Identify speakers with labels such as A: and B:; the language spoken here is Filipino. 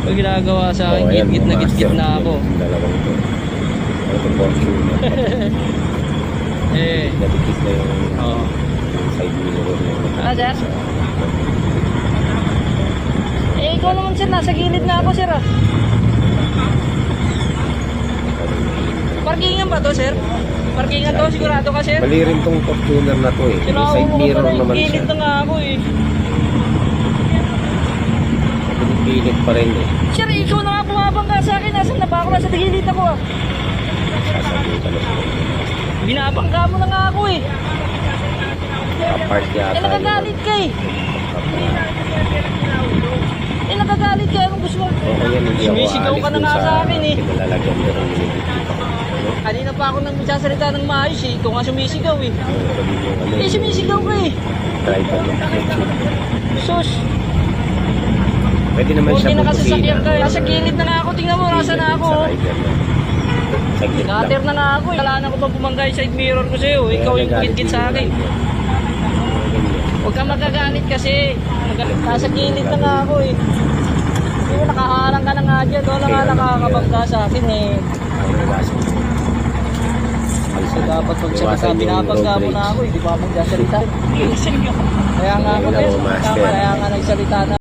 A: Pag ginagawa sa akin,
B: ayan,
A: git-git na
B: mga
A: git-git
B: master.
A: na ako.
B: Dalawang ito. Ito Fortuner.
A: Eh,
B: Nadikit na yung
A: oo.
B: side mirror na
A: Ah, sir? Eh, ikaw naman sir, nasa gilid na ako sir ah. Parkingan ba to sir? Parkingan to, sigurado ka sir?
B: Mali rin tong Fortuner na to eh. May side mirror naman siya.
A: Gilid na nga ako eh.
B: Pilit pa rin eh.
A: Sir, ikaw na nga bumabangga sa akin. Nasaan na ba ako? Nasa gilid ako ah.
B: Sasagutan na siya.
A: Binabangga mo na nga ako eh.
B: Apart yata.
A: Eh, nakagalit ka eh. Eh, nakagalit ka. Anong gusto mo?
B: Oo, yan. Hindi ako
A: Sumisigaw ka
B: aalis
A: na
B: dun
A: nga sa akin eh.
B: Pinalalagyan niya rin nililipit ako. Ano?
A: Kanina pa ako nang magsasalita ng maayos eh. Ikaw nga sumisigaw eh.
B: Sabi yung ano.
A: Eh, sumisigaw ka eh.
B: Driver ng YouTube.
A: Sus.
B: Pwede naman
A: Huwag
B: siya
A: din nakasasakyan ka eh.
B: or-
A: Nasa gilid na nga ako. Tingnan mo, nasa na ako.
B: Sa rider na. Saglit lang.
A: Cutter na nga ako eh. Kailangan ko pa bumangga yung side mirror ko sa'yo. Ikaw yung git-git sa akin. Huwag kang magagalit kasi. Nasa gilid na nga ako eh. Hindi mo nakaharang ka na nga dyan. Wala nga nakakabangga sa akin eh. So dapat pag salita, binabangga mo na ako eh. Di ba magsasalita? Kaya nga ako
B: Hello,
A: eh.
B: master.
A: Kaya nga nagsalita na.